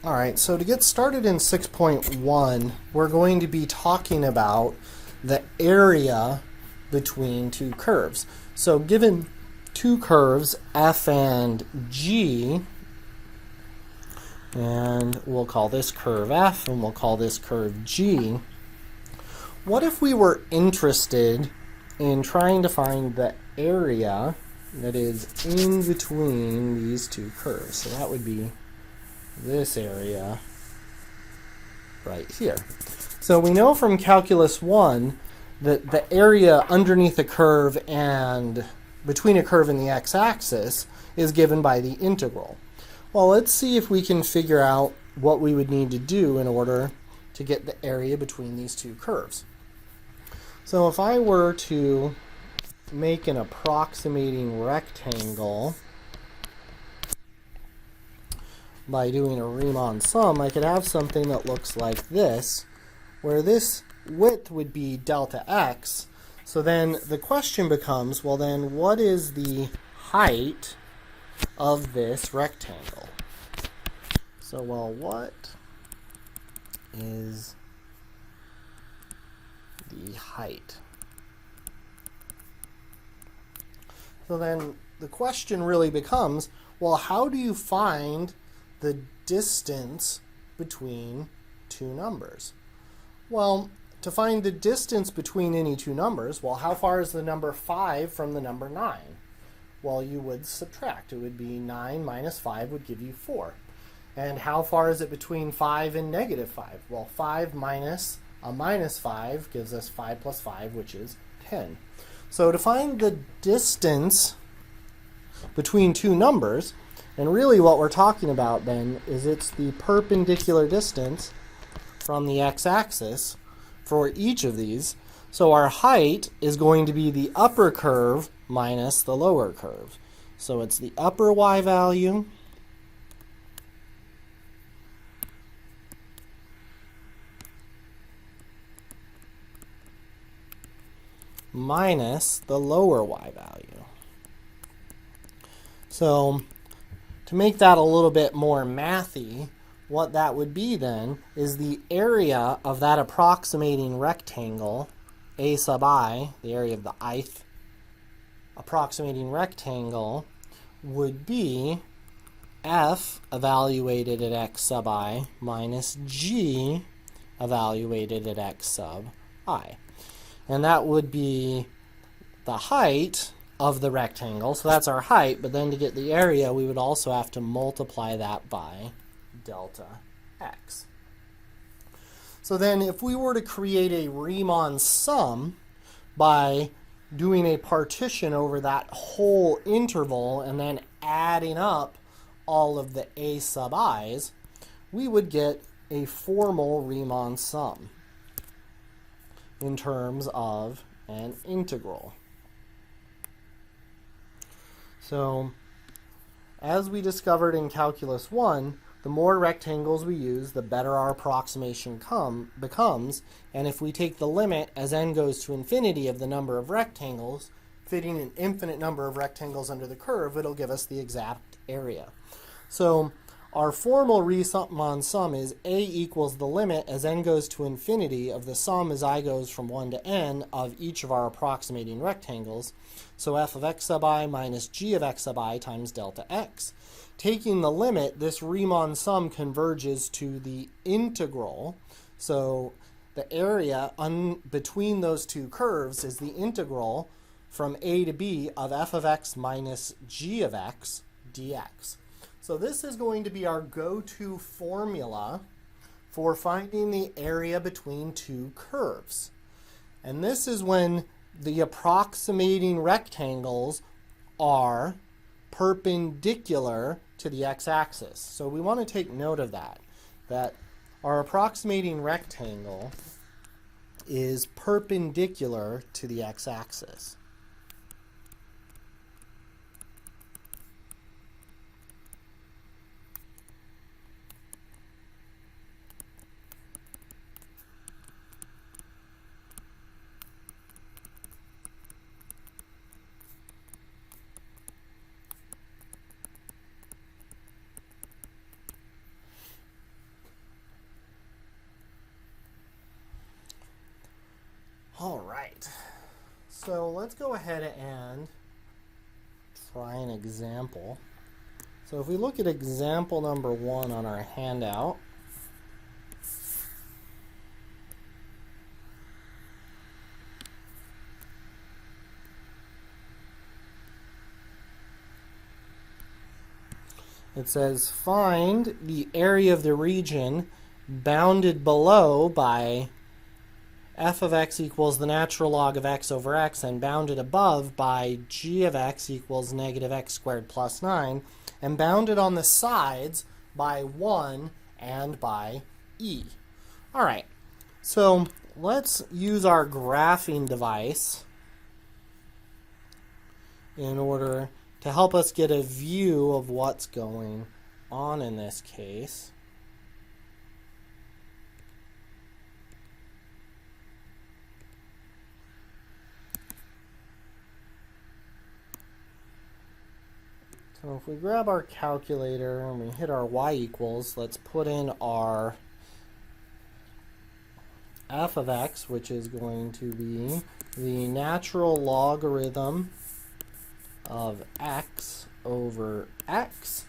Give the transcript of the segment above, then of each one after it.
All right, so to get started in 6.1, we're going to be talking about the area between two curves. So given two curves, f and g, and we'll call this curve f and we'll call this curve g, what if we were interested in trying to find the area that is in between these two curves? So that would be this area right here. So we know from Calculus 1 that the area underneath a curve and between a curve and the x-axis is given by the integral. Well, let's see if we can figure out what we would need to do in order to get the area between these two curves. So if I were to make an approximating rectangle by doing a Riemann sum, I could have something that looks like this, where this width would be delta x. So then the question becomes, well then, what is the height of this rectangle? So, well, what is the height? So then the question really becomes, well, how do you find the distance between two numbers? Well, to find the distance between any two numbers, well, how far is the number 5 from the number 9? Well, you would subtract. It would be 9 minus 5 would give you 4. And how far is it between 5 and negative 5? Well, 5 minus a minus 5 gives us 5 plus 5, which is 10. So to find the distance between two numbers, and really what we're talking about then is it's the perpendicular distance from the x-axis for each of these. So our height is going to be the upper curve minus the lower curve. So it's the upper y value minus the lower y value. So to make that a little bit more mathy, what that would be then is the area of that approximating rectangle, a sub I, the area of the ith approximating rectangle, would be f evaluated at x sub I minus g evaluated at x sub I. And that would be the height of the rectangle, so that's our height, but then to get the area we would also have to multiply that by delta x. So then if we were to create a Riemann sum by doing a partition over that whole interval and then adding up all of the a sub i's, we would get a formal Riemann sum in terms of an integral. So, as we discovered in Calculus 1, the more rectangles we use, the better our approximation becomes, and if we take the limit as n goes to infinity of the number of rectangles, fitting an infinite number of rectangles under the curve, it'll give us the exact area. So, our formal Riemann sum is a equals the limit as n goes to infinity of the sum as I goes from 1 to n of each of our approximating rectangles. So f of x sub I minus g of x sub I times delta x. Taking the limit, this Riemann sum converges to the integral. So the area between those two curves is the integral from a to b of f of x minus g of x dx. So this is going to be our go-to formula for finding the area between two curves. And this is when the approximating rectangles are perpendicular to the x-axis. So we want to take note of that our approximating rectangle is perpendicular to the x-axis. So let's go ahead and try an example. So if we look at example number 1 on our handout, it says find the area of the region bounded below by f of x equals the natural log of x over x, and bounded above by g of x equals negative x squared plus 9, and bounded on the sides by 1 and by e. All right, so let's use our graphing device in order to help us get a view of what's going on in this case. So if we grab our calculator and we hit our y equals, let's put in our f of x, which is going to be the natural logarithm of x over x.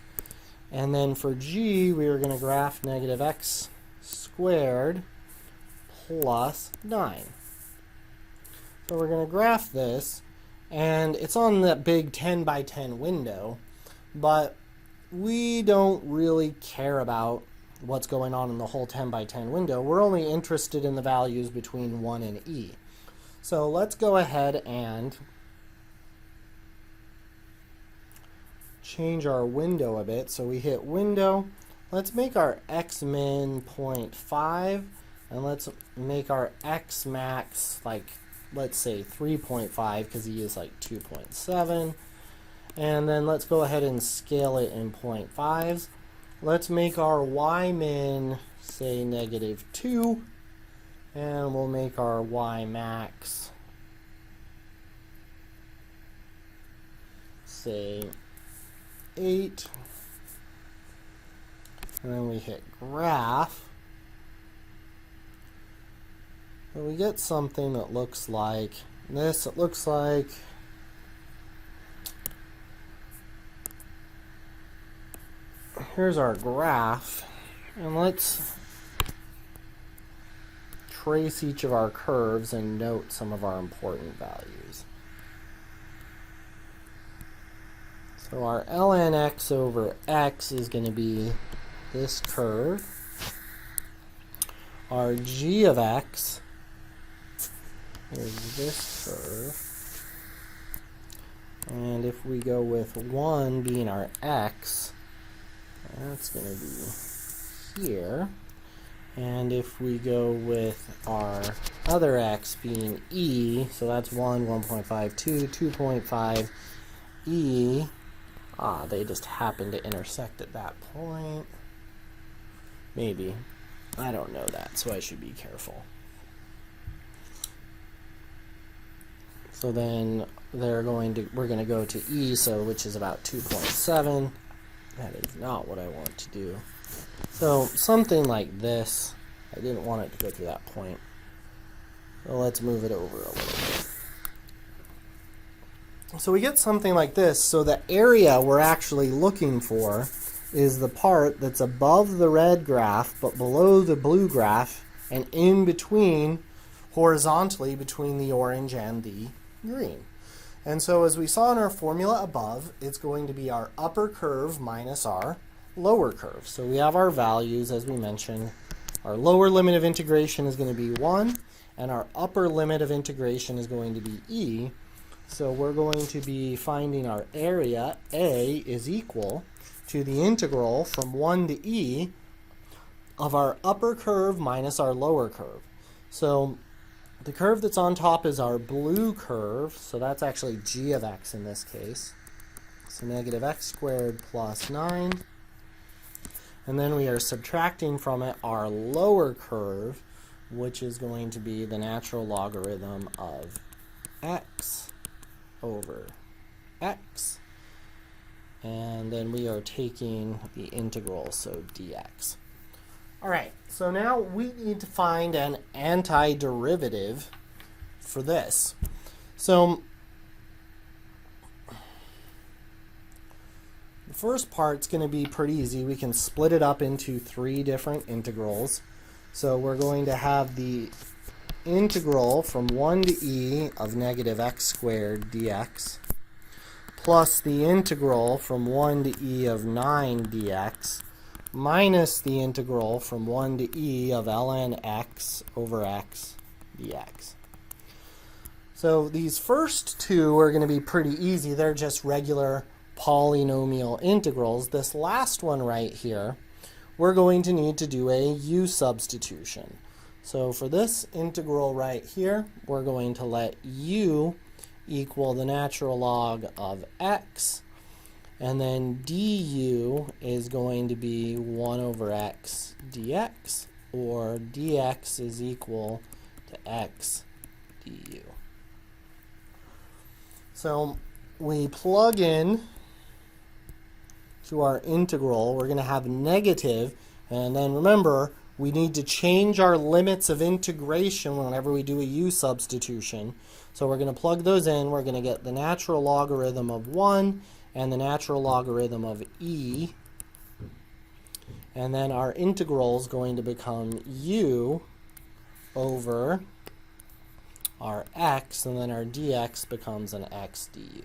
And then for g, we are going to graph negative x squared plus 9. So we're going to graph this, and it's on that big 10 by 10 window. But we don't really care about what's going on in the whole 10 by 10 window. We're only interested in the values between 1 and e. So let's go ahead and change our window a bit. So we hit window. Let's make our x min 0.5, and let's make our x max, like, let's say 3.5, because e is like 2.7. And then let's go ahead and scale it in 0.5s. Let's make our y min, say, negative 2. And we'll make our y max, say, 8. And then we hit graph. And we get something that looks like this. It looks like here's our graph, and let's trace each of our curves and note some of our important values. So our ln x over x is going to be this curve. Our g of x is this curve. And if we go with 1 being our x, that's going to be here. And if we go with our other x being e, so that's 1, 1.5, 2, 2.5, e. They just happen to intersect at that point. Maybe. I don't know that, so I should be careful. So then we're going to go to e, so which is about 2.7. That is not what I want to do. So something like this. I didn't want it to go through that point. So let's move it over a little bit. So we get something like this. So the area we're actually looking for is the part that's above the red graph but below the blue graph, and in between, horizontally between the orange and the green. And so as we saw in our formula above, it's going to be our upper curve minus our lower curve. So we have our values, as we mentioned. Our lower limit of integration is going to be 1, and our upper limit of integration is going to be e. So we're going to be finding our area, A, is equal to the integral from 1 to e of our upper curve minus our lower curve. So the curve that's on top is our blue curve, so that's actually g of x in this case. So negative x squared plus 9. And then we are subtracting from it our lower curve, which is going to be the natural logarithm of x over x. And then we are taking the integral, so dx. All right, so now we need to find an antiderivative for this. So the first part's going to be pretty easy. We can split it up into three different integrals. So we're going to have the integral from 1 to e of negative x squared dx plus the integral from 1 to e of 9 dx minus the integral from 1 to e of ln x over x dx. So these first two are going to be pretty easy. They're just regular polynomial integrals. This last one right here, we're going to need to do a u substitution. So for this integral right here, we're going to let u equal the natural log of x, and then du is going to be 1 over x dx, or dx is equal to x du. So we plug in to our integral. We're going to have negative, and then remember, we need to change our limits of integration whenever we do a u substitution. So we're going to plug those in. We're going to get the natural logarithm of 1 and the natural logarithm of e. And then our integral is going to become u over our x, and then our dx becomes an x du.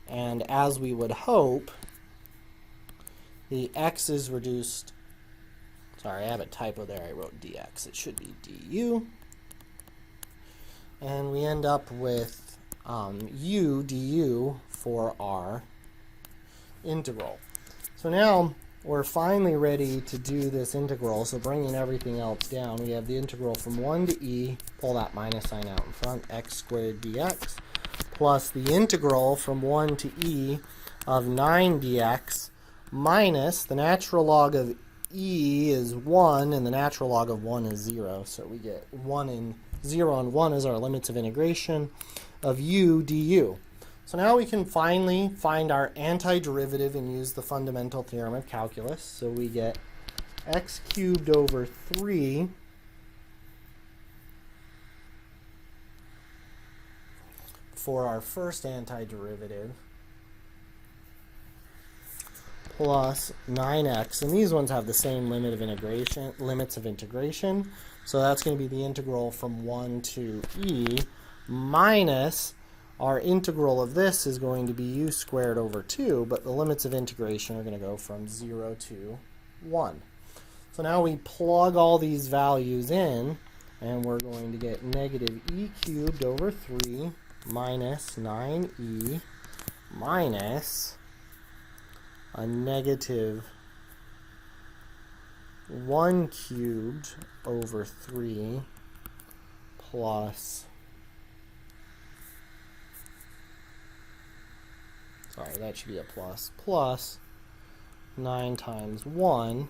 And as we would hope, the x is reduced. Sorry, I have a typo there. I wrote dx. It should be du. And we end up with u du for our integral. So now we're finally ready to do this integral. So bringing everything else down, we have the integral from 1 to e, pull that minus sign out in front, x squared dx, plus the integral from 1 to e of 9 dx minus the natural log of e is 1, and the natural log of 1 is 0. So we get 1 and 0 and 1 as our limits of integration of u du. So now we can finally find our antiderivative and use the fundamental theorem of calculus. So we get x cubed over 3 for our first antiderivative plus 9x, and these ones have the same limits of integration. So that's going to be the integral from 1 to e minus our integral of this is going to be u squared over 2, but the limits of integration are going to go from 0 to 1. So now we plug all these values in, and we're going to get negative e cubed over 3 minus 9e minus a negative 1 cubed over 3 plus, sorry, that should be a plus 9 times 1,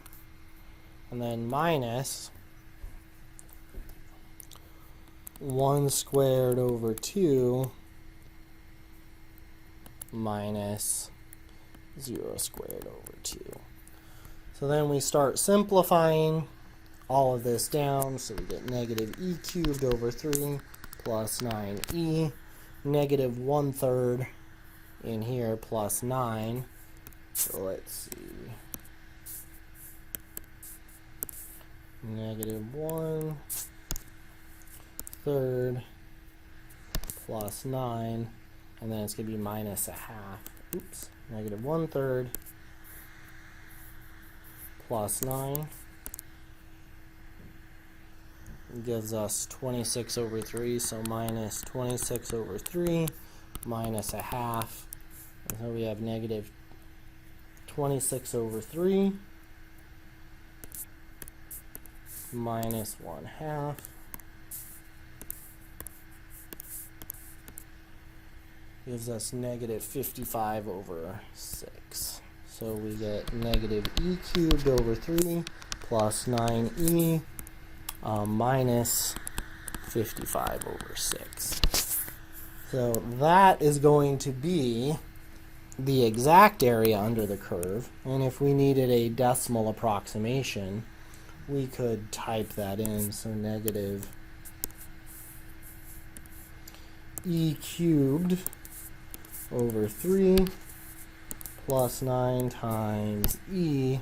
and then minus 1 squared over 2 minus 0 squared over 2. So then we start simplifying all of this down. So we get negative e cubed over 3 plus 9e, negative 1/3 in here plus 9. So let's see. Negative 1/3 plus 9, and then it's going to be minus a half. Oops. Negative 1/3 plus 9 gives us 26 over 3, so minus 26 over 3 minus a half. And so we have negative 26 over 3 minus 1/2 gives us negative 55 over 6. So we get negative e cubed over 3 plus 9e minus 55 over 6. So that is going to be the exact area under the curve, and if we needed a decimal approximation, we could type that in. So negative e cubed over 3 plus 9 times e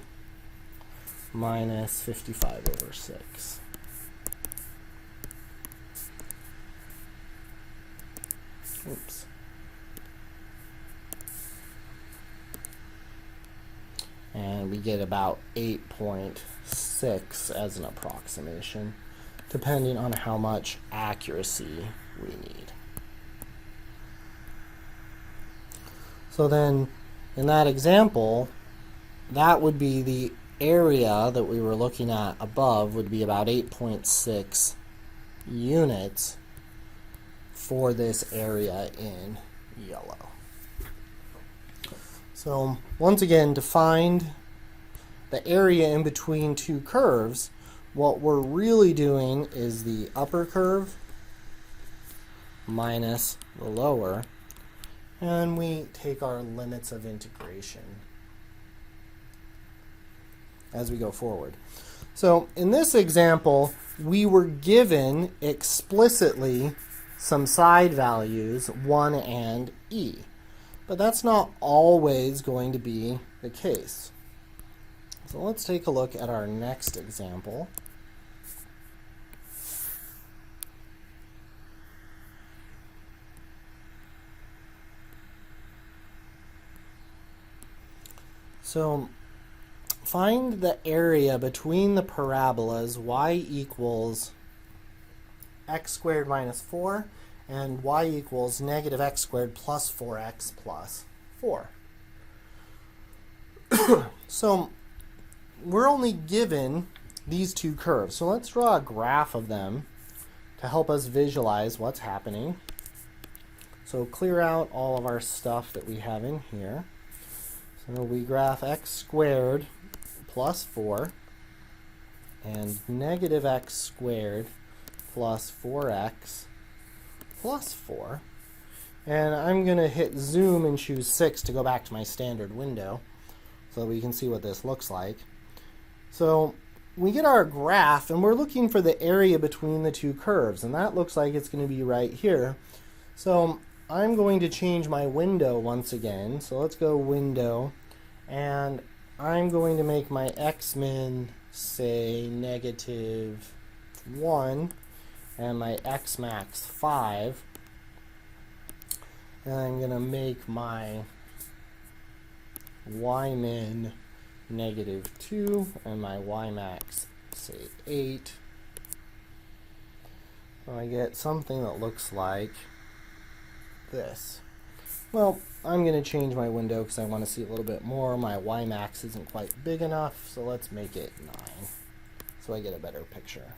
minus 55 over 6. Oops. And we get about 8.6 as an approximation, depending on how much accuracy we need. So then, in that example, that would be the area that we were looking at above would be about 8.6 units for this area in yellow. So once again, to find the area in between two curves, what we're really doing is the upper curve minus the lower, and we take our limits of integration as we go forward. So in this example, we were given explicitly some side values, 1 and e. But that's not always going to be the case. So let's take a look at our next example. So find the area between the parabolas y equals x squared minus 4 and y equals negative x squared plus 4x plus 4. So we're only given these two curves. So let's draw a graph of them to help us visualize what's happening. So clear out all of our stuff that we have in here. So we graph x squared plus 4 and negative x squared plus 4x plus 4. And I'm going to hit zoom and choose 6 to go back to my standard window so that we can see what this looks like. So we get our graph, and we're looking for the area between the two curves, and that looks like it's going to be right here. So I'm going to change my window once again. So let's go window, and I'm going to make my x-min say negative 1 and my x-max 5. And I'm going to make my y-min negative 2 and my y-max say 8. So I get something that looks like this. Well, I'm going to change my window because I want to see a little bit more. My y-max isn't quite big enough, so let's make it 9 so I get a better picture.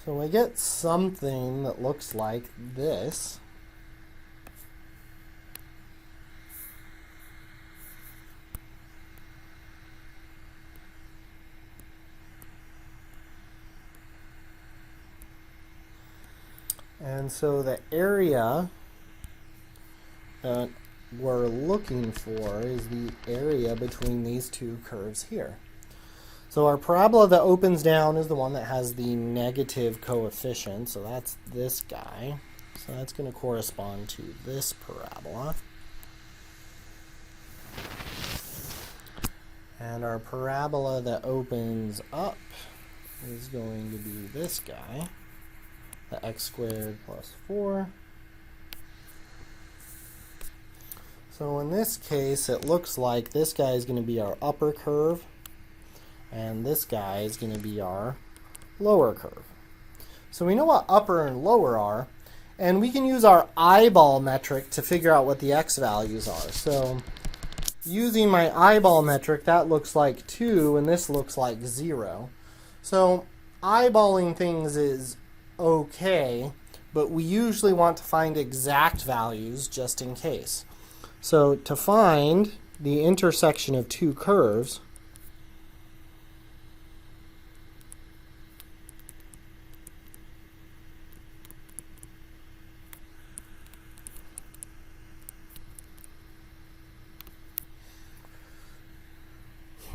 So I get something that looks like this. And so the area that we're looking for is the area between these two curves here. So our parabola that opens down is the one that has the negative coefficient, so that's this guy. So that's going to correspond to this parabola. And our parabola that opens up is going to be this guy, the x squared plus 4. So in this case, it looks like this guy is going to be our upper curve, and this guy is going to be our lower curve. So we know what upper and lower are, and we can use our eyeball metric to figure out what the x values are. So using my eyeball metric, that looks like 2, and this looks like 0. So eyeballing things is okay, but we usually want to find exact values just in case. So to find the intersection of two curves,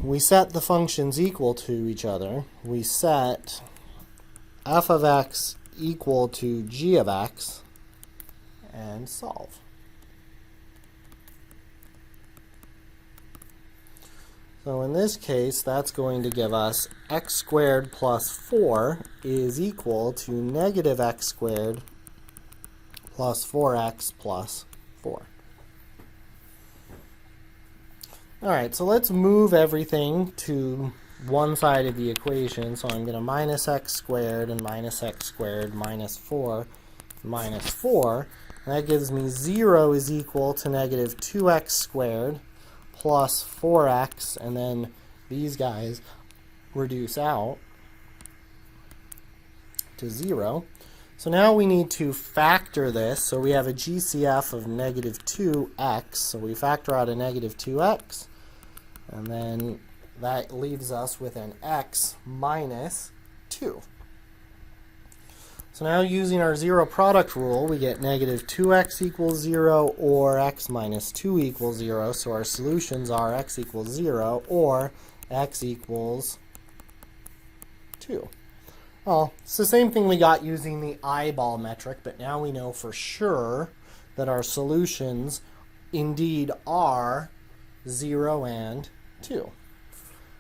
we set the functions equal to each other. We set f of x equal to g of x and solve. So in this case, that's going to give us x squared plus 4 is equal to negative x squared plus 4x plus 4. All right, so let's move everything to one side of the equation. So I'm going to minus x squared and minus x squared minus 4 minus 4. And that gives me 0 is equal to negative 2x squared plus 4x, and then these guys reduce out to 0. So now we need to factor this. So we have a GCF of negative 2x. So we factor out a negative 2x, and then that leaves us with an x minus 2. So now using our zero product rule, we get negative 2x equals 0 or x minus 2 equals 0. So our solutions are x equals 0 or x equals 2. Well, it's the same thing we got using the eyeball metric, but now we know for sure that our solutions indeed are 0 and 2.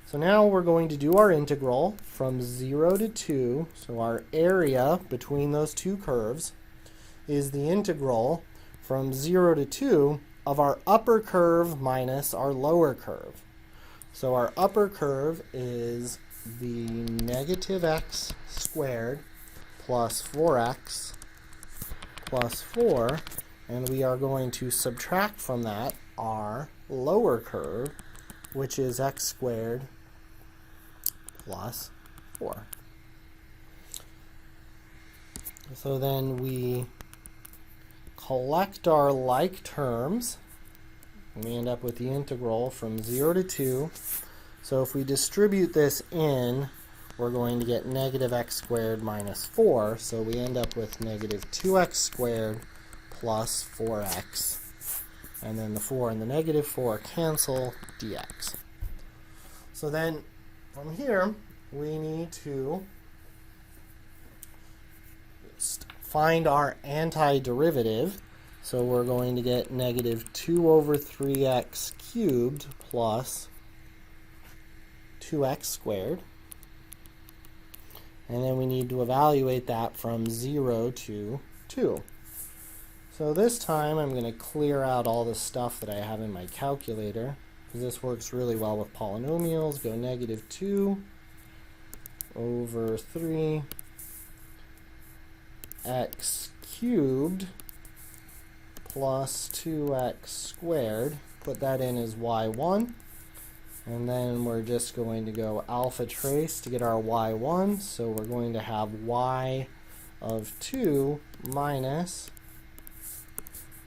So now we're going to do our integral from 0 to 2. So our area between those two curves is the integral from 0 to 2 of our upper curve minus our lower curve. So our upper curve is the negative x squared plus 4x plus 4, and we are going to subtract from that our lower curve, which is x squared plus 4. So then we collect our like terms, and we end up with the integral from 0 to 2. So if we distribute this in, we're going to get negative x squared minus 4. So we end up with negative 2x squared plus 4x. And then the 4 and the negative 4 cancel, dx. So then from here, we need to find our antiderivative. So we're going to get negative 2 over 3x cubed plus 2x squared. And then we need to evaluate that from 0 to 2. So this time I'm going to clear out all the stuff that I have in my calculator, because this works really well with polynomials. Go negative 2 over 3 x cubed plus 2x squared. Put that in as y1. And then we're just going to go alpha trace to get our y1. So we're going to have y of 2 minus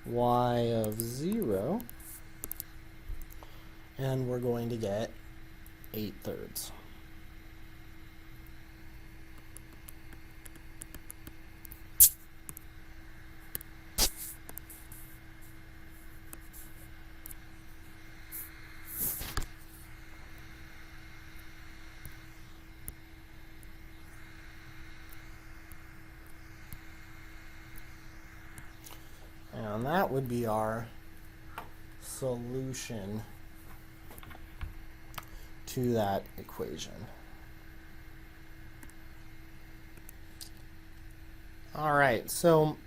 y of 0. And we're going to get 8/3. And that would be our solution to that equation. All right, so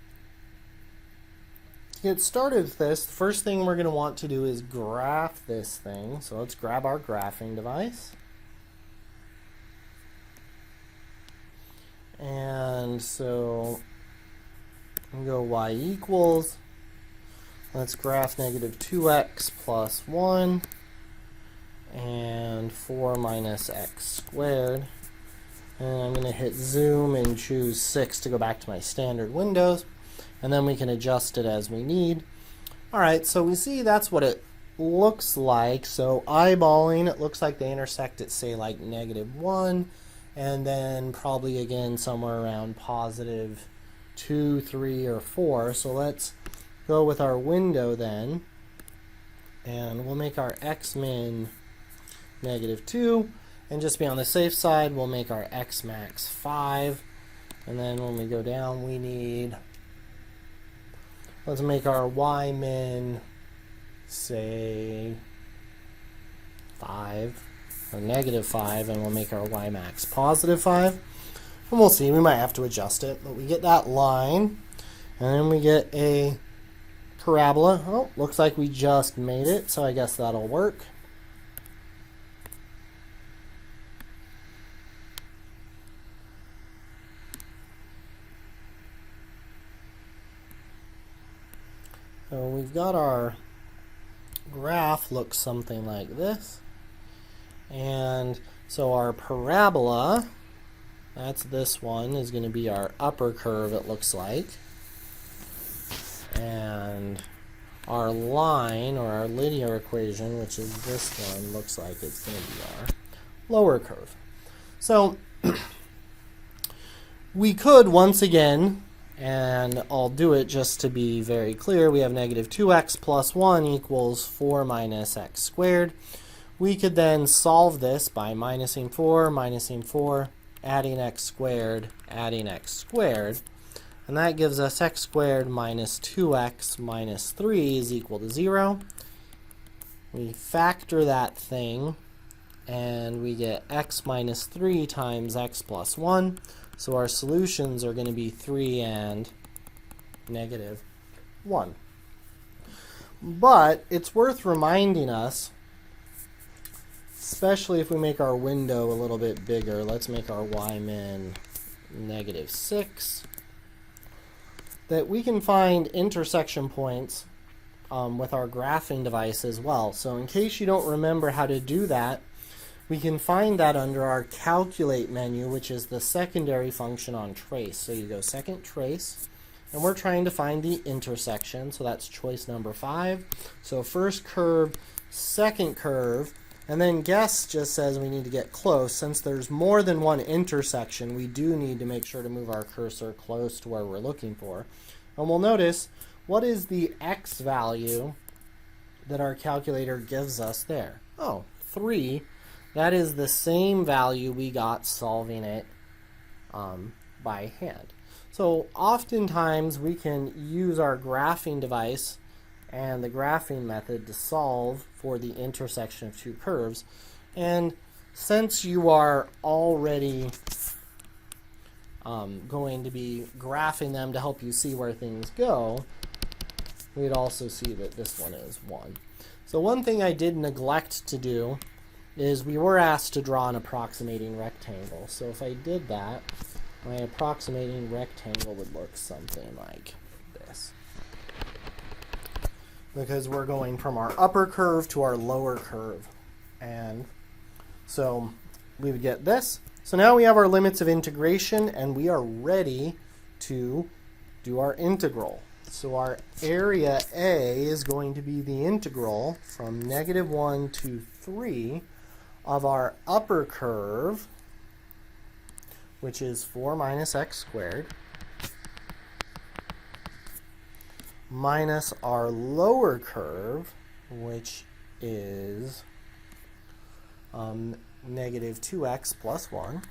to get started with this, the first thing we're going to want to do is graph this thing. So let's grab our graphing device. And so we go y equals, let's graph negative 2x plus 1 and 4 minus x squared. And I'm going to hit zoom and choose 6 to go back to my standard windows. And then we can adjust it as we need. All right, so we see that's what it looks like. So eyeballing, it looks like they intersect at, say, like -1, and then probably again somewhere around +2, 3, or 4. So let's go with our window then, and we'll make our x-min -2, and just be on the safe side, we'll make our x-max 5. And then when we go down, we need, let's make our y min, say, 5, or negative 5, and we'll make our y max positive 5. And we'll see, we might have to adjust it, but we get that line, and then we get a parabola. Oh, looks like we just made it, so I guess that'll work. So we've got our graph looks something like this. And so our parabola, that's this one, is going to be our upper curve, it looks like. And our line, or our linear equation, which is this one, looks like it's going to be our lower curve. So we could, once again, and I'll do it just to be very clear, we have negative 2x plus 1 equals 4 minus x squared. We could then solve this by minusing 4, adding x squared, and that gives us x squared minus 2x minus 3 is equal to 0. We factor that thing, and we get x minus 3 times x plus 1. So our solutions are going to be 3 and negative 1. But it's worth reminding us, especially if we make our window a little bit bigger, let's make our y min negative 6, that we can find intersection points with our graphing device as well. So in case you don't remember how to do that, we can find that under our calculate menu, which is the secondary function on trace. So you go second trace, and we're trying to find the intersection, so that's choice number 5. So first curve, second curve, and then guess just says we need to get close. Since there's more than one intersection, we do need to make sure to move our cursor close to where we're looking for. And we'll notice, what is the x value that our calculator gives us there? Oh, 3. That is the same value we got solving it by hand. So oftentimes we can use our graphing device and the graphing method to solve for the intersection of two curves. And since you are already going to be graphing them to help you see where things go, we'd also see that this one is 1. So one thing I did neglect to do is we were asked to draw an approximating rectangle. So if I did that, my approximating rectangle would look something like this. Because we're going from our upper curve to our lower curve. And so we would get this. So now we have our limits of integration, and we are ready to do our integral. So our area A is going to be the integral from negative 1 to 3 of our upper curve, which is 4 minus x squared, minus our lower curve, which is negative 2x plus 1,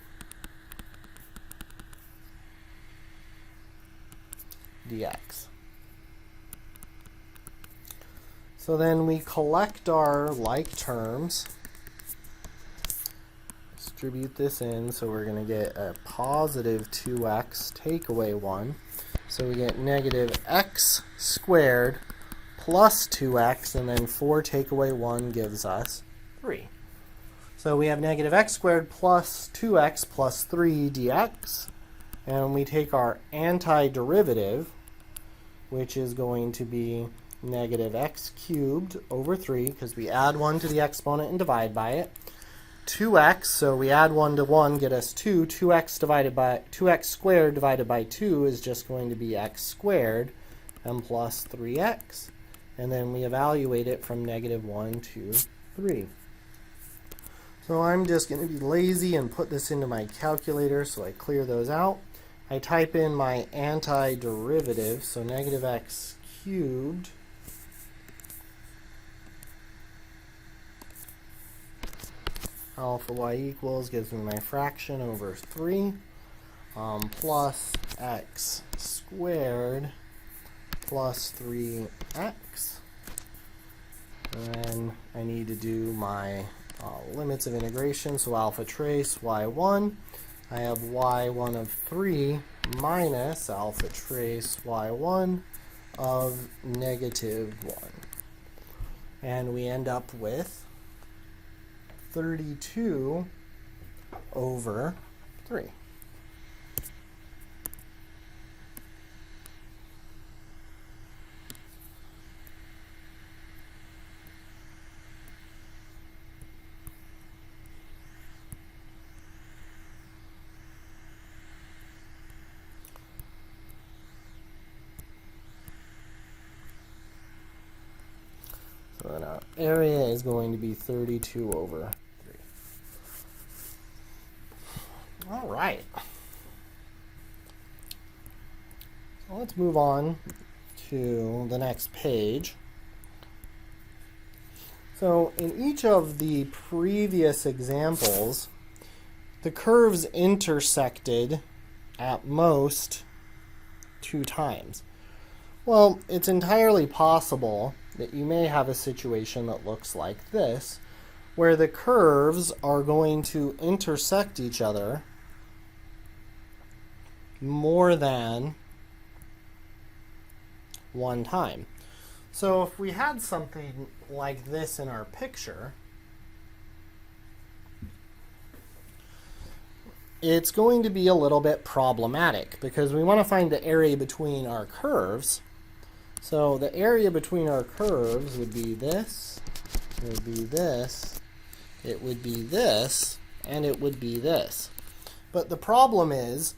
dx. So then we collect our like terms, distribute this in, so we're going to get a positive 2x take away 1. So we get negative x squared plus 2x, and then 4 take away 1 gives us 3. So we have negative x squared plus 2x plus 3 dx, and we take our antiderivative, which is going to be negative x cubed over 3, because we add 1 to the exponent and divide by it. 2x, so we add 1 to 1, get us 2. 2x squared divided by 2 is just going to be x squared, and plus 3x. And then we evaluate it from negative 1 to 3. So I'm just going to be lazy and put this into my calculator, so I clear those out. I type in my antiderivative, so negative x cubed alpha y equals gives me my fraction over 3. plus x squared plus 3x. And then I need to do my limits of integration, so alpha trace y1. I have y1 of 3 minus alpha trace y1 of negative 1. And we end up with 32 over 3. So then our area is going to be 32 over 3. All right. So let's move on to the next page. So in each of the previous examples, the curves intersected at most 2 times. Well, it's entirely possible that you may have a situation that looks like this, where the curves are going to intersect each other more than 1 time. So if we had something like this in our picture, it's going to be a little bit problematic because we want to find the area between our curves. So the area between our curves would be this, it would be this, it would be this, and it would be this. But the problem is,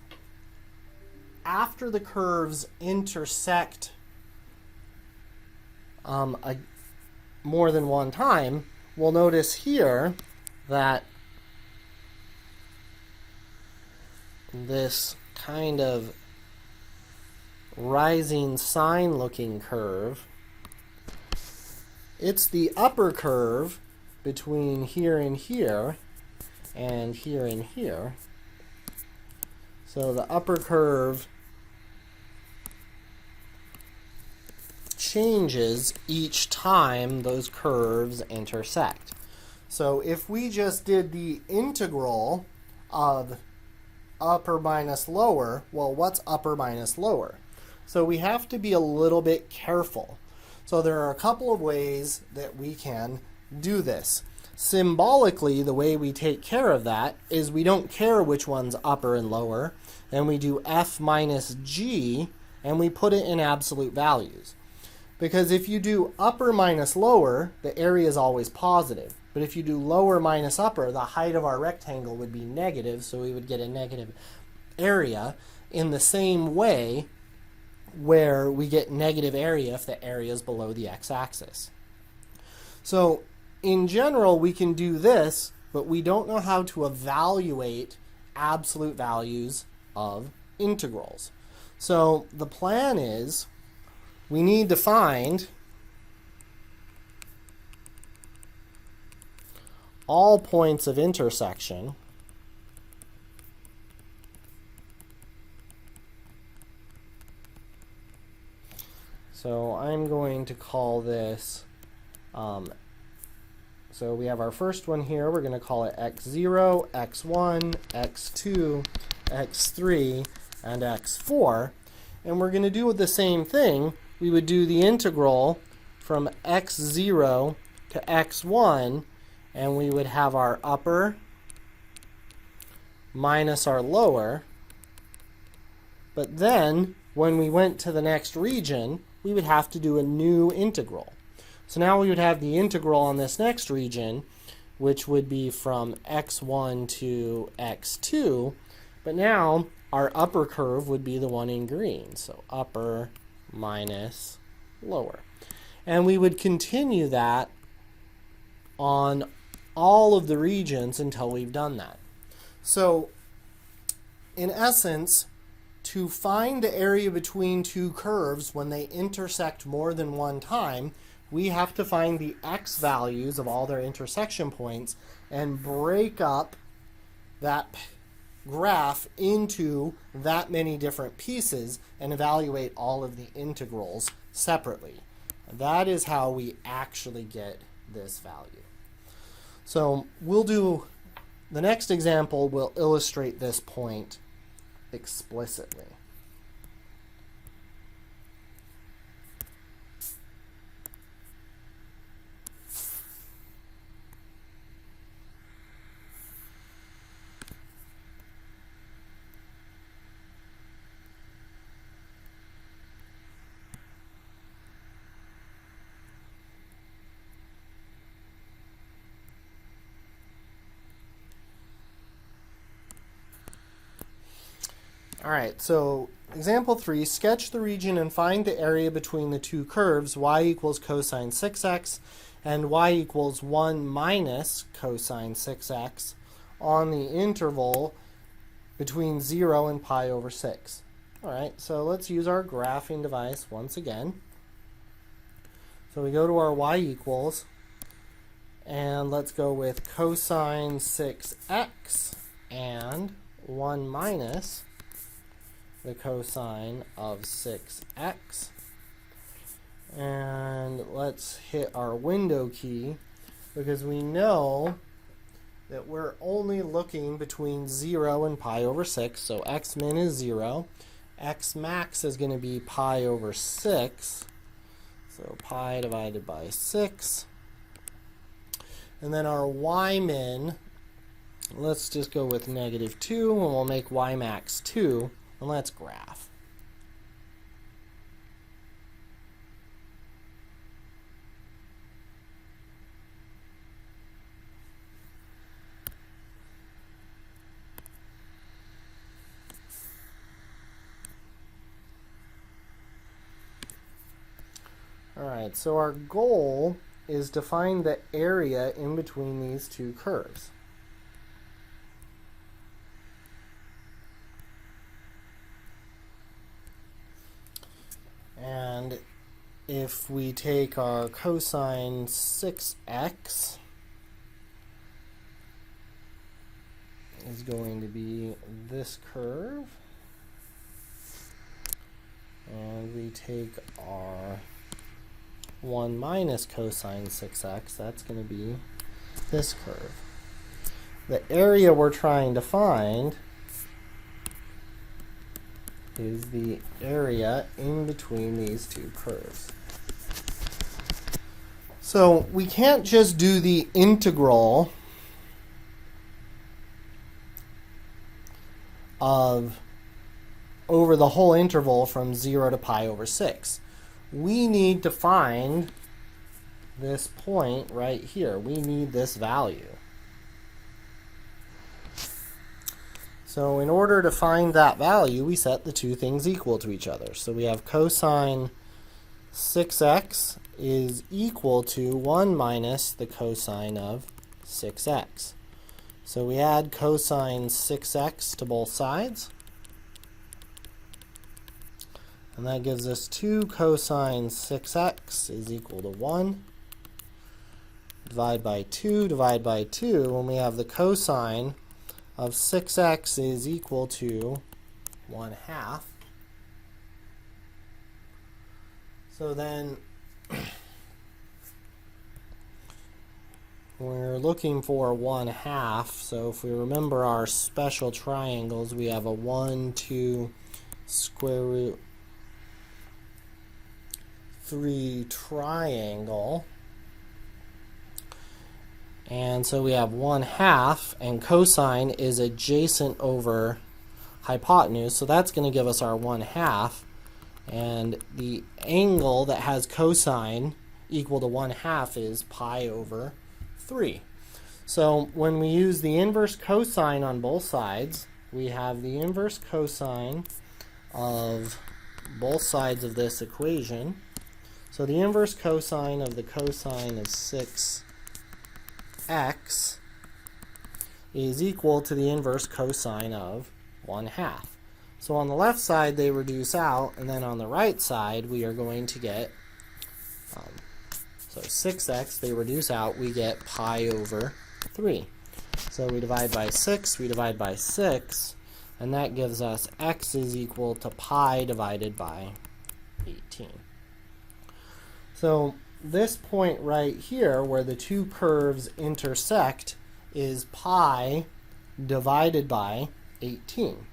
after the curves intersect more than 1 time, we'll notice here that this kind of rising sine looking curve, it's the upper curve between here and here and here and here. So the upper curve changes each time those curves intersect. So if we just did the integral of upper minus lower, well, what's upper minus lower? So we have to be a little bit careful. So there are a couple of ways that we can do this. Symbolically, the way we take care of that is we don't care which one's upper and lower, and we do f minus g, and we put it in absolute values. Because if you do upper minus lower, the area is always positive. But if you do lower minus upper, the height of our rectangle would be negative, so we would get a negative area in the same way where we get negative area if the area is below the x-axis. So in general, we can do this, but we don't know how to evaluate absolute values of integrals. So the plan is we need to find all points of intersection So I'm going to call this, so we have our first one here, we're going to call it x0, x1, x2, x3, and x4. And we're going to do the same thing. We would do the integral from x0 to x1, and we would have our upper minus our lower. But then, when we went to the next region, we would have to do a new integral. So now we would have the integral on this next region, which would be from x1 to x2. But now, our upper curve would be the one in green. So upper minus lower. And we would continue that on all of the regions until we've done that. So, in essence, to find the area between two curves when they intersect more than one time, we have to find the x values of all their intersection points and break up that graph into that many different pieces and evaluate all of the integrals separately. That is how we actually get this value. So we'll do, the next example will illustrate this point explicitly. All right, so example 3, sketch the region and find the area between the two curves y equals cosine 6x and y equals 1 minus cosine 6x on the interval between 0 and pi over 6. All right, so let's use our graphing device once again. So we go to our y equals, and let's go with cosine 6x and 1 minus the cosine of 6x, and let's hit our window key because we know that we're only looking between 0 and pi over 6, so x min is 0, x max is going to be pi over 6, so pi divided by 6, and then our y min, let's just go with negative 2, and we'll make y max 2. And let's graph. All right, so our goal is to find the area in between these two curves. And if we take our cosine 6x is going to be this curve, and we take our 1 minus cosine 6x, that's going to be this curve. The area we're trying to find is the area in between these two curves. So we can't just do the integral of over the whole interval from 0 to pi over 6. We need to find this point right here. We need this value. So in order to find that value, we set the two things equal to each other. So we have cosine 6x is equal to 1 minus the cosine of 6x. So we add cosine 6x to both sides. And that gives us 2 cosine 6x is equal to 1. Divide by 2, divide by 2, and we have the cosine of 6x is equal to 1/2. So then we're looking for 1/2. So if we remember our special triangles, we have a 1, 2, square root 3 triangle. And so we have 1/2, and cosine is adjacent over hypotenuse, so that's going to give us our 1/2. And the angle that has cosine equal to 1/2 is pi over 3. So when we use the inverse cosine on both sides, we have the inverse cosine of both sides of this equation. So the inverse cosine of the cosine of 6x is equal to the inverse cosine of 1/2. So on the left side they reduce out, and then on the right side we are going to get, so 6x, they reduce out, we get pi over 3. So So we divide by 6, we divide by 6, and that gives us x is equal to pi divided by 18. So this point right here where the two curves intersect is pi divided by 18.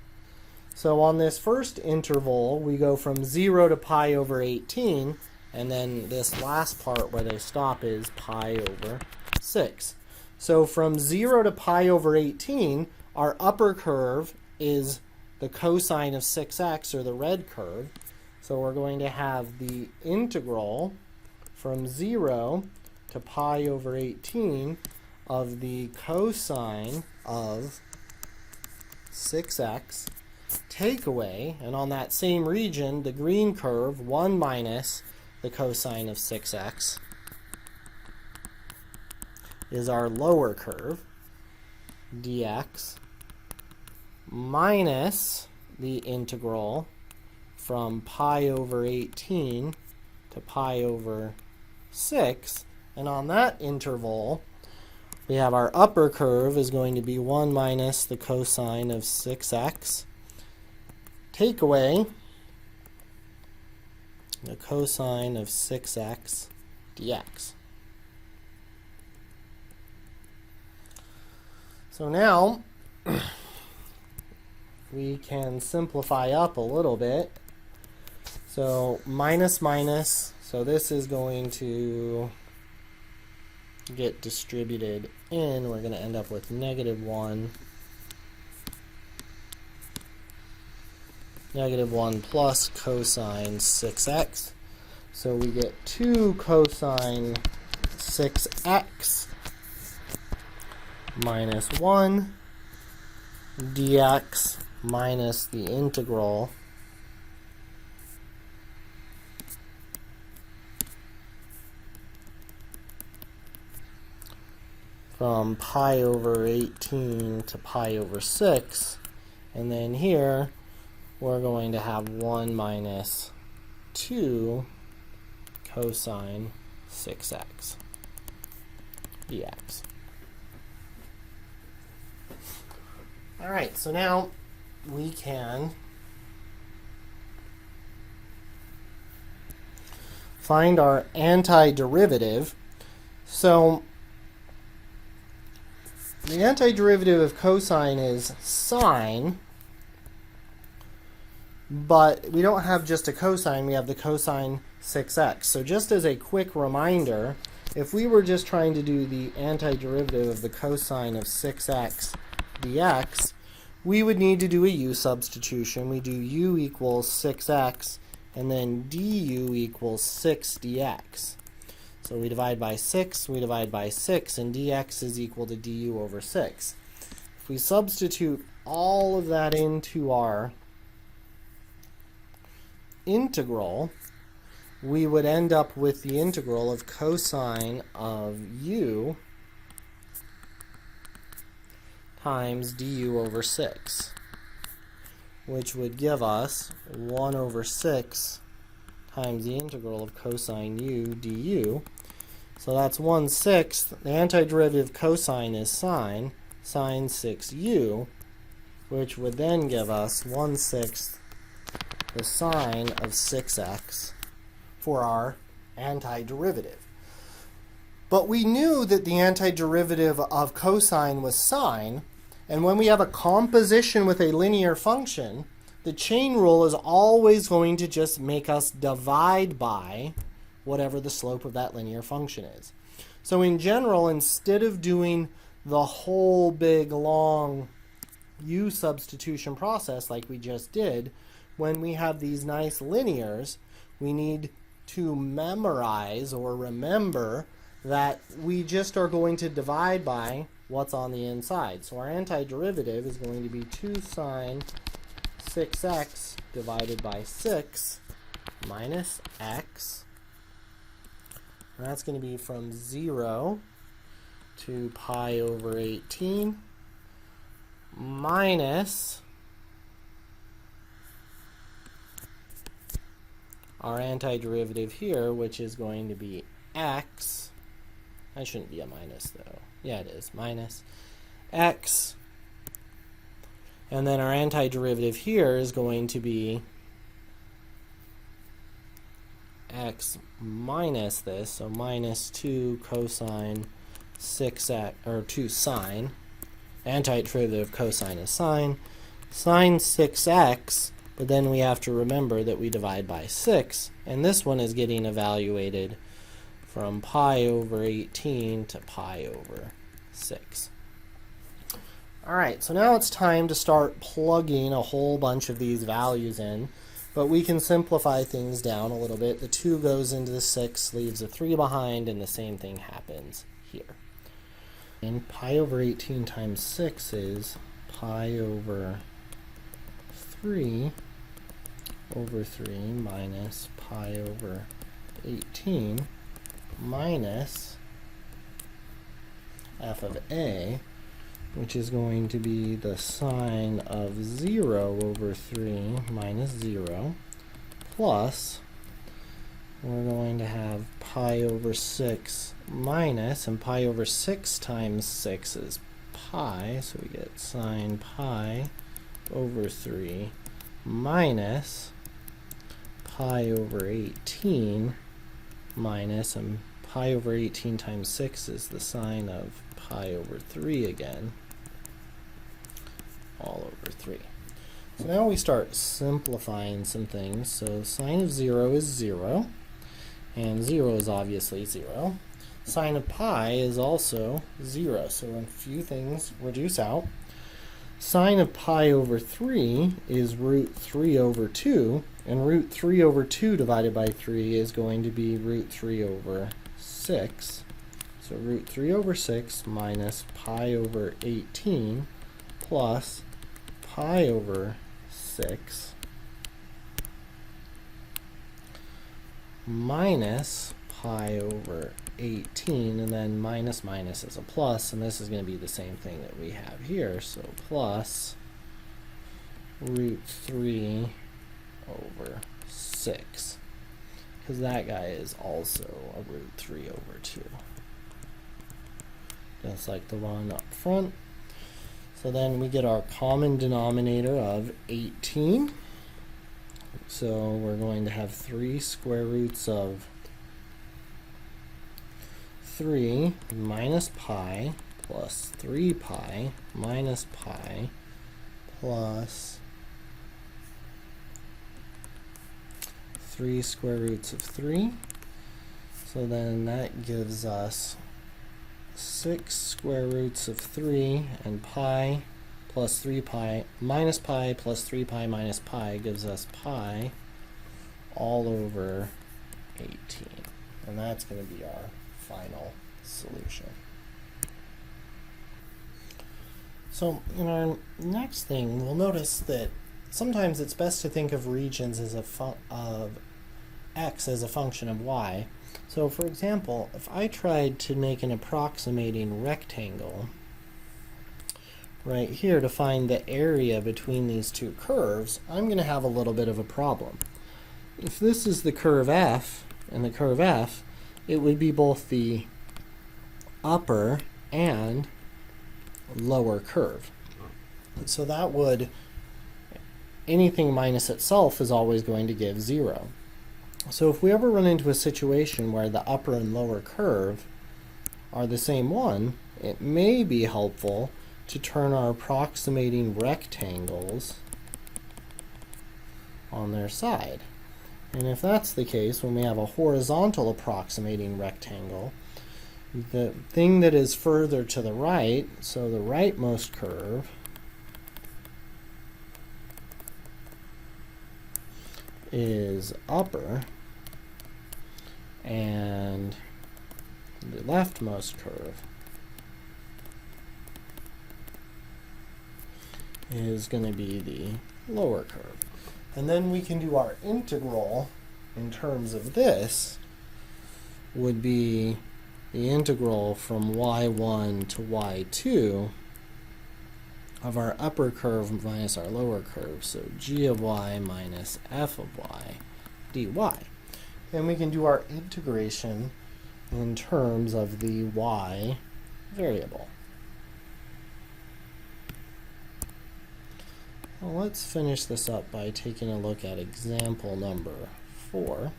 So on this first interval, we go from 0 to pi over 18, and then this last part where they stop is pi over 6. So from 0 to pi over 18, our upper curve is the cosine of 6x, or the red curve. So we're going to have the integral from 0 to pi over 18 of the cosine of 6x, take away, and on that same region, the green curve, 1 minus the cosine of 6x, is our lower curve, dx, minus the integral from pi over 18 to pi over 6, and on that interval, we have our upper curve is going to be 1 minus the cosine of 6x, take away the cosine of 6x dx. So now we can simplify up a little bit. So minus minus, so this is going to get distributed in. We're going to end up with negative 1. Negative 1 plus cosine 6x. So we get 2 cosine 6x minus 1 dx minus the integral from pi over 18 to pi over 6. And then here we're going to have 1 minus 2 cosine 6x dx. All right, so now we can find our antiderivative. So the antiderivative of cosine is sine, but we don't have just a cosine, we have the cosine 6x. So just as a quick reminder, if we were just trying to do the antiderivative of the cosine of 6x dx, we would need to do a u substitution. We do u equals 6x, and then du equals 6 dx. So we divide by 6, we divide by 6, and dx is equal to du over 6. If we substitute all of that into our integral, we would end up with the integral of cosine of u times du over 6, which would give us 1 over 6 times the integral of cosine u du. So that's 1/6. The antiderivative of cosine is sine 6u, which would then give us 1/6 the sine of 6x for our antiderivative. But we knew that the antiderivative of cosine was sine, and when we have a composition with a linear function, the chain rule is always going to just make us divide by whatever the slope of that linear function is. So in general, instead of doing the whole big long u substitution process like we just did, when we have these nice linears, we need to memorize or remember that we just are going to divide by what's on the inside. So our antiderivative is going to be 2 sine 6x divided by 6 minus x. And that's going to be from 0 to pi over 18 minus our antiderivative here, which is going to be x. That shouldn't be a minus though. Yeah, it is. Minus x, and then our antiderivative here is going to be x minus this, so minus 2 cosine 6x, or 2 sine. Antiderivative of cosine is sine. Sine 6x, but then we have to remember that we divide by 6, and this one is getting evaluated from pi over 18 to pi over 6. Alright, so now it's time to start plugging a whole bunch of these values in, but we can simplify things down a little bit. The 2 goes into the 6, leaves a 3 behind, and the same thing happens here. And pi over 18 times 6 is pi over 3 over 3 minus pi over 18 minus f of a, which is going to be the sine of 0 over 3 minus 0, plus we're going to have pi over 6 minus, and pi over 6 times 6 is pi, so we get sine pi over 3 minus pi over 18 minus, and pi over 18 times 6 is the sine of pi over 3 again, all over 3. So now we start simplifying some things. So sine of 0 is 0, and 0 is obviously 0. Sine of pi is also 0, so a few things reduce out. Sine of pi over 3 is root 3 over 2, and root 3 over 2 divided by 3 is going to be root 3 over 6. So root 3 over 6 minus pi over 18 plus pi over 6 minus pi over 18, and then minus minus is a plus, and this is going to be the same thing that we have here, so plus root 3 over 6, because that guy is also a root 3 over 2, just like the one up front. So then we get our common denominator of 18. So we're going to have 3 square roots of 3 minus pi plus 3 pi minus pi plus 3 square roots of 3. So then that gives us 6 square roots of 3, and pi plus 3 pi minus pi plus 3 pi minus pi gives us pi all over 18. And that's going to be our final solution. So in our next thing, we'll notice that sometimes it's best to think of regions as of x as a function of y. So for example, if I tried to make an approximating rectangle right here to find the area between these two curves, I'm going to have a little bit of a problem. If this is the curve f and the curve f, it would be both the upper and lower curve. So that would, anything minus itself is always going to give 0. So if we ever run into a situation where the upper and lower curve are the same one, it may be helpful to turn our approximating rectangles on their side. And if that's the case, when we have a horizontal approximating rectangle, the thing that is further to the right, so the rightmost curve, is upper, and the leftmost curve is going to be the lower curve. And then we can do our integral in terms of this would be the integral from y1 to y2 of our upper curve minus our lower curve, so g of y minus f of y dy. And we can do our integration in terms of the y variable. Well, let's finish this up by taking a look at example number 4.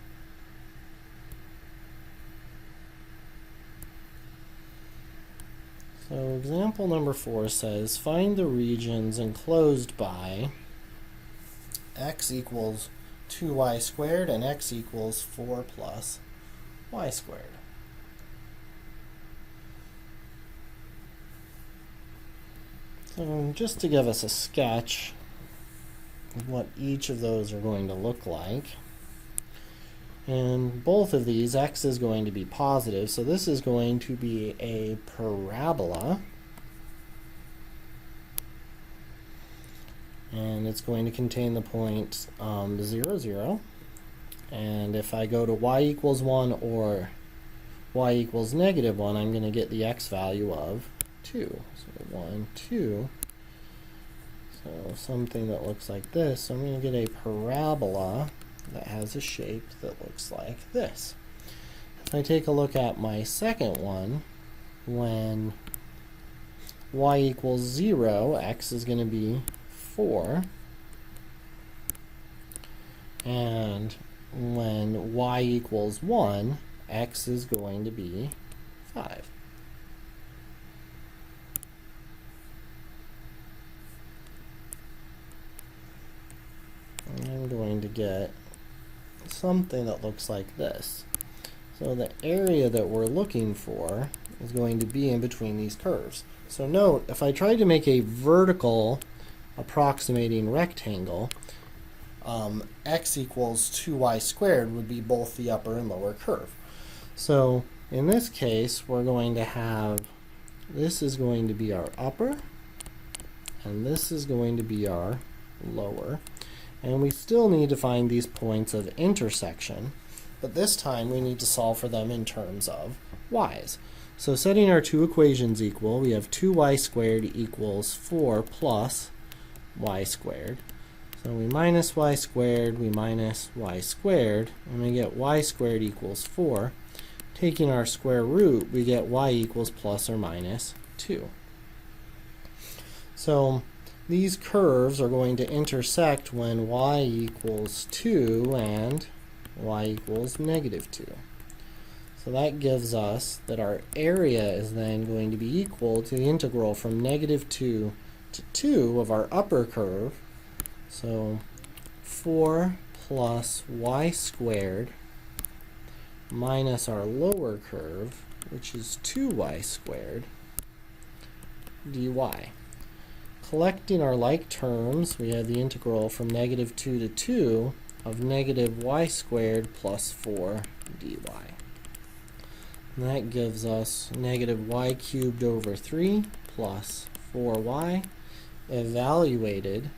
So example number 4 says, find the regions enclosed by x equals 2y squared and x equals 4 plus y squared. So just to give us a sketch of what each of those are going to look like, and both of these, x is going to be positive, so this is going to be a parabola, and it's going to contain the point 0, 0. And if I go to y equals 1 or y equals negative 1, I'm going to get the x value of 2. So 1, 2. So something that looks like this. So I'm going to get a parabola that has a shape that looks like this. If I take a look at my second one, when y equals 0, x is going to be 4. And when y equals 1, x is going to be 5. And I'm going to get something that looks like this. So the area that we're looking for is going to be in between these curves. So note, if I try to make a vertical approximating rectangle, x equals 2y squared would be both the upper and lower curve. So in this case, we're going to have, this is going to be our upper, and this is going to be our lower. And we still need to find these points of intersection, but this time we need to solve for them in terms of y's. So setting our two equations equal, we have 2y squared equals 4 plus y squared. So we minus y squared, we minus y squared, and we get y squared equals 4. Taking our square root, we get y equals plus or minus 2. So these curves are going to intersect when y equals 2 and y equals negative 2. So that gives us that our area is then going to be equal to the integral from negative 2 to 2 of our upper curve. So 4 plus y squared minus our lower curve, which is 2y squared, dy. Collecting our like terms, we have the integral from negative 2 to 2 of negative y squared plus 4 dy. And that gives us negative y cubed over 3 plus 4y evaluated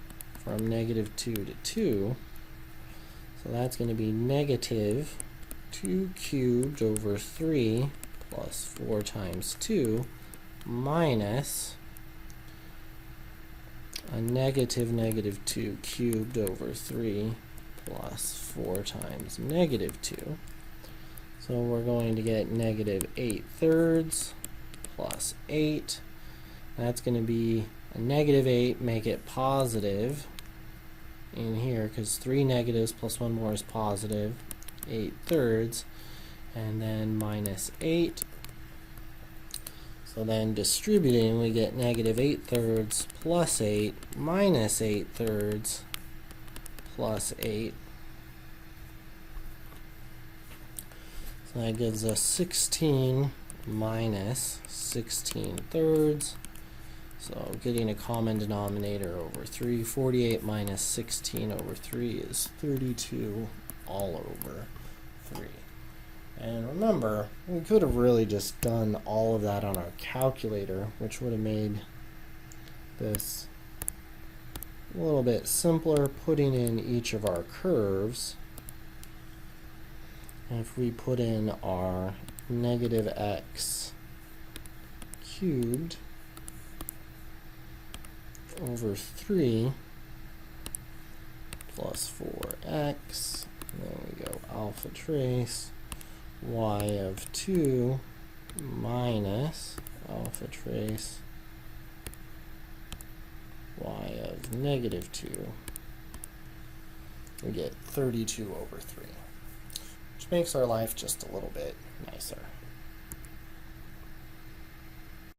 from negative 2 to 2. So that's going to be negative 2 cubed over 3 plus 4 times 2 minus a negative 2 cubed over 3 plus 4 times negative 2. So we're going to get negative 8/3 plus 8. That's going to be a negative 8, make it positive in here, because 3 negatives plus 1 more is positive, 8/3, and then minus 8. So then distributing, we get negative 8/3 plus 8 minus 8/3 plus 8. So that gives us 16 minus 16/3. So getting a common denominator over 3, 48 minus 16 over 3 is 32 all over 3. And remember, we could have really just done all of that on our calculator, which would have made this a little bit simpler, putting in each of our curves. And if we put in our negative x cubed over 3 plus 4x, and then we go alpha trace y of 2 minus alpha trace y of negative 2, we get 32 over 3, which makes our life just a little bit nicer.